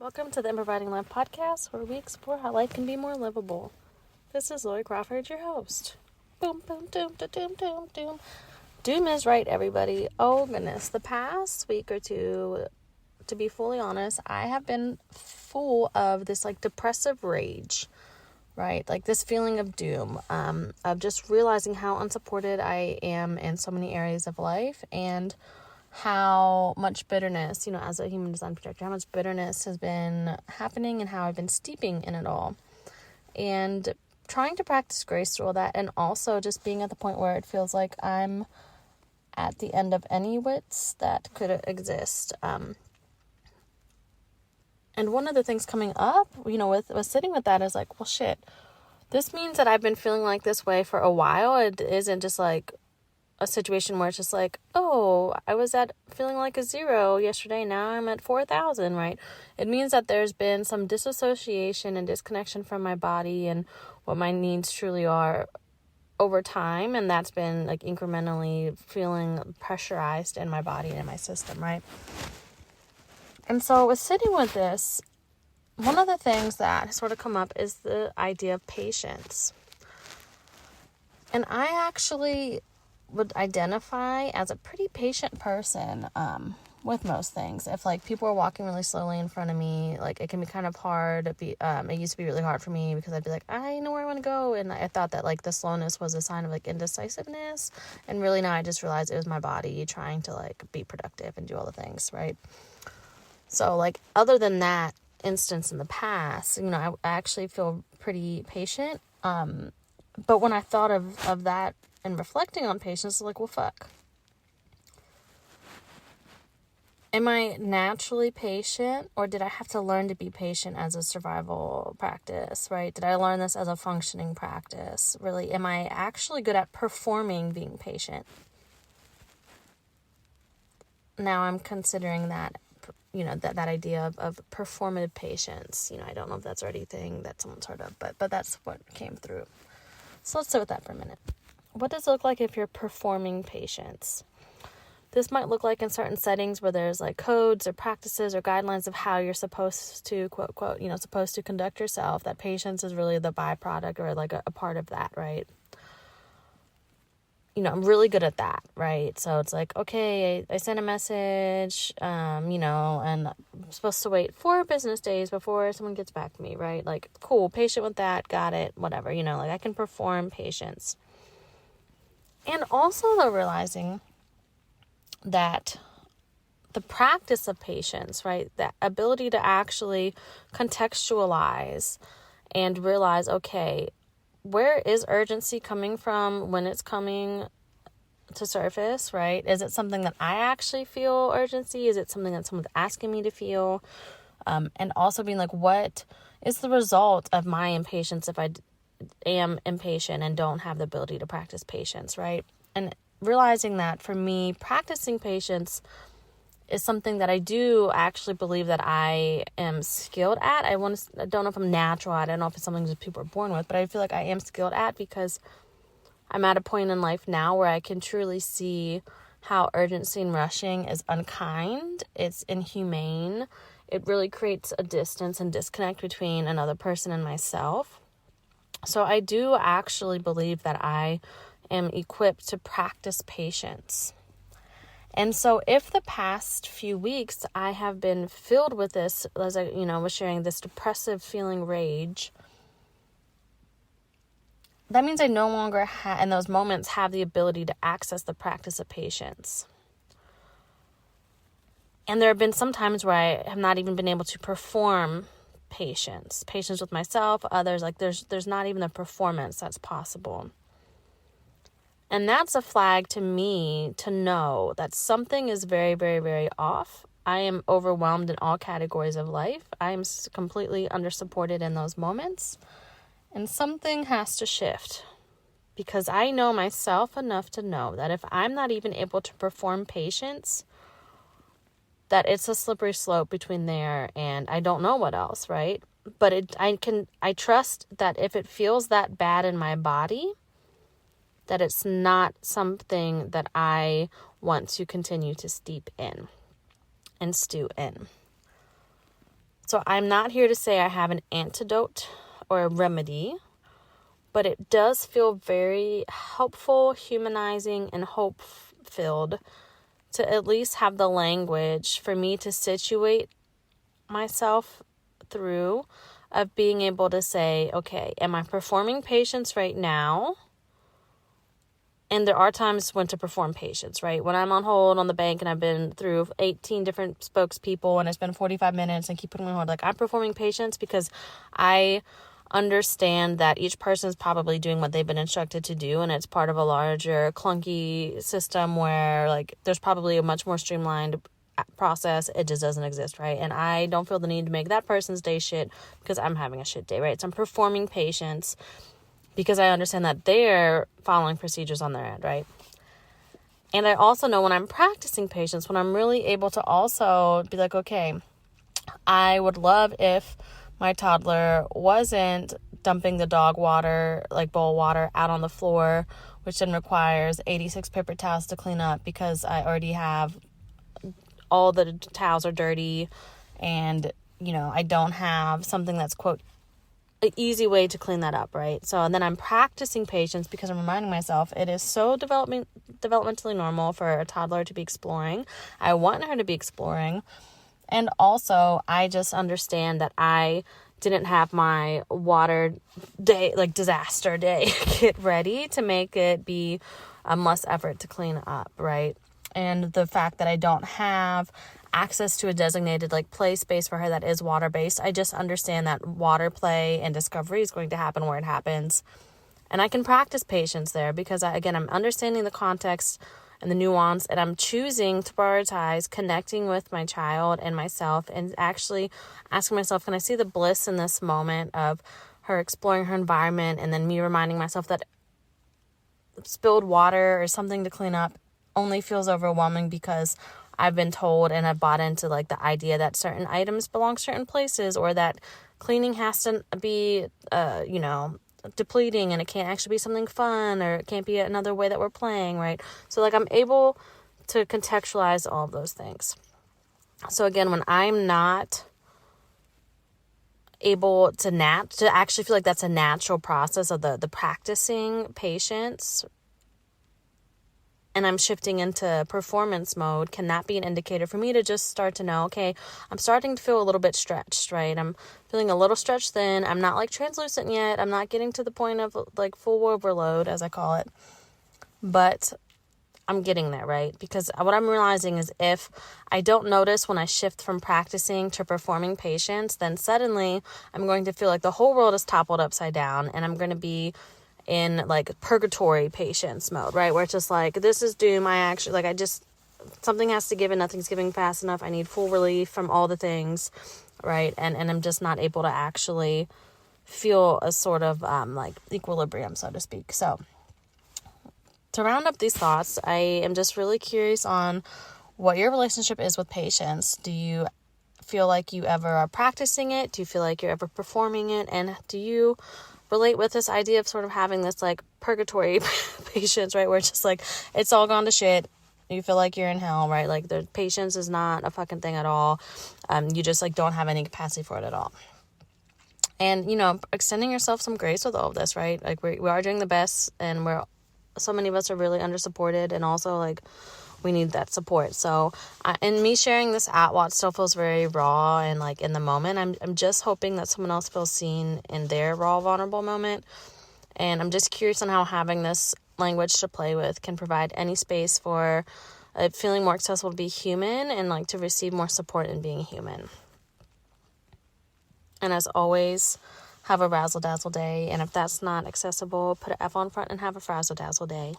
Welcome to the Improvising Life podcast, where we explore how life can be more livable. This is Lori Crawford, your host. Boom, boom, doom, da, doom, doom, doom. Doom is right, everybody. Oh, goodness. The past week or two, to be fully honest, I have been full of this, depressive rage, right? Like, this feeling of doom, of just realizing how unsupported I am in so many areas of life, and how much bitterness, as a human design projector, how much bitterness has been happening and how I've been steeping in it all. And trying to practice grace through all that, and also just being at the point where it feels like I'm at the end of any wits that could exist. And one of the things coming up, with sitting with that is like, well, shit, this means that I've been feeling like this way for a while. It isn't just like a situation where it's just like, oh, I was at feeling like a 0 yesterday, now I'm at 4,000, right? It means that there's been some disassociation and disconnection from my body and what my needs truly are over time, and that's been like incrementally feeling pressurized in my body and in my system, right? And so with sitting with this, one of the things that has sort of come up is the idea of patience. And I actually would identify as a pretty patient person with most things. If people are walking really slowly in front of me, it can be kind of hard. It used to be really hard for me because I'd be like, I know where I want to go, and I thought that the slowness was a sign of indecisiveness, and really now I just realized it was my body trying to be productive and do all the things, right? So other than that instance in the past, I actually feel pretty patient. But when I thought of that and reflecting on patience, well, fuck. Am I naturally patient, or did I have to learn to be patient as a survival practice, right? Did I learn this as a functioning practice? Really, am I actually good at performing being patient? Now I'm considering that, that idea of performative patience. I don't know if that's already a thing that someone's heard of, but that's what came through. So let's sit with that for a minute. What does it look like if you're performing patience? This might look like in certain settings where there's codes or practices or guidelines of how you're supposed to, quote, quote, supposed to conduct yourself. That patience is really the byproduct or a part of that, right? I'm really good at that, right? So it's okay, I sent a message, and I'm supposed to wait 4 business days before someone gets back to me, right? Cool, patient with that, got it, whatever, I can perform patience. And also, though, realizing that the practice of patience, right, that ability to actually contextualize and realize, okay, where is urgency coming from when it's coming to surface, right? Is it something that I actually feel urgency? Is it something that someone's asking me to feel? And also being what is the result of my impatience if I am impatient and don't have the ability to practice patience, right? And realizing that for me, practicing patience is something that I do actually believe that I am skilled at. I don't know if I'm natural at it. I don't know if it's something that people are born with, but I feel like I am skilled at because I'm at a point in life now where I can truly see how urgency and rushing is unkind. It's inhumane. It really creates a distance and disconnect between another person and myself. So I do actually believe that I am equipped to practice patience. And so if the past few weeks I have been filled with this, as I, was sharing this depressive feeling rage, that means I no longer in those moments have the ability to access the practice of patience. And there have been some times where I have not even been able to perform patience with myself, others, there's not even a performance that's possible. And that's a flag to me to know that something is very, very, very off. I am overwhelmed in all categories of life. I am completely undersupported in those moments. And something has to shift. Because I know myself enough to know that if I'm not even able to perform patience, that it's a slippery slope between there and I don't know what else, right? But I trust that if it feels that bad in my body, that it's not something that I want to continue to steep in and stew in. So I'm not here to say I have an antidote or a remedy, but it does feel very helpful, humanizing, and hope-filled to at least have the language for me to situate myself through, of being able to say, okay, am I performing patience right now? And there are times when to perform patience, right? When I'm on hold on the bank and I've been through 18 different spokespeople and it's been 45 minutes and keep putting me on hold, like, I'm performing patience because I understand that each person is probably doing what they've been instructed to do, and it's part of a larger clunky system where, like, there's probably a much more streamlined process. It just doesn't exist, right? And I don't feel the need to make that person's day shit because I'm having a shit day, right? So I'm performing patience because I understand that they're following procedures on their end, right? And I also know when I'm practicing patience, when I'm really able to also be like, okay, I would love if my toddler wasn't dumping the dog water, like bowl water, out on the floor, which then requires 86 paper towels to clean up because I already have all the towels are dirty and, I don't have something that's, quote, an easy way to clean that up, right? So, and then I'm practicing patience because I'm reminding myself it is so developmentally normal for a toddler to be exploring. I want her to be exploring. And also, I just understand that I didn't have my water day, like disaster day, get ready to make it be less effort to clean up, right? And the fact that I don't have access to a designated like play space for her that is water-based, I just understand that water play and discovery is going to happen where it happens. And I can practice patience there because, I'm understanding the context and the nuance, and I'm choosing to prioritize connecting with my child and myself and actually asking myself, can I see the bliss in this moment of her exploring her environment, and then me reminding myself that spilled water or something to clean up only feels overwhelming because I've been told and I've bought into like the idea that certain items belong certain places, or that cleaning has to be, depleting, and it can't actually be something fun, or it can't be another way that we're playing, right? So like I'm able to contextualize all of those things. So again, when I'm not able to actually feel like that's a natural process of the practicing patience, and I'm shifting into performance mode, can that be an indicator for me to just start to know, okay, I'm starting to feel a little bit stretched, right? I'm feeling a little stretched thin. I'm not like translucent yet. I'm not getting to the point of like full overload, as I call it, but I'm getting there, right? Because what I'm realizing is if I don't notice when I shift from practicing to performing patience, then suddenly I'm going to feel like the whole world is toppled upside down, and I'm going to be in like purgatory patience mode, right? Where it's just like, this is doom. Something has to give and nothing's giving fast enough. I need full relief from all the things, right? And I'm just not able to actually feel a sort of like equilibrium, so to speak. So to round up these thoughts, I am just really curious on what your relationship is with patience. Do you feel like you ever are practicing it? Do you feel like you're ever performing it? And do you relate with this idea of sort of having this like purgatory patience, right? Where it's just like, it's all gone to shit. You feel like you're in hell, right? Like the patience is not a fucking thing at all. You just like don't have any capacity for it at all. And, extending yourself some grace with all of this, right? Like we are doing the best, and so many of us are really under-supported, and also like we need that support. So and me sharing this out while it still feels very raw and like in the moment, I'm just hoping that someone else feels seen in their raw, vulnerable moment. And I'm just curious on how having this language to play with can provide any space for it feeling more accessible to be human, and like to receive more support in being human. And as always, have a razzle dazzle day. And if that's not accessible, put an F on front and have a frazzle dazzle day.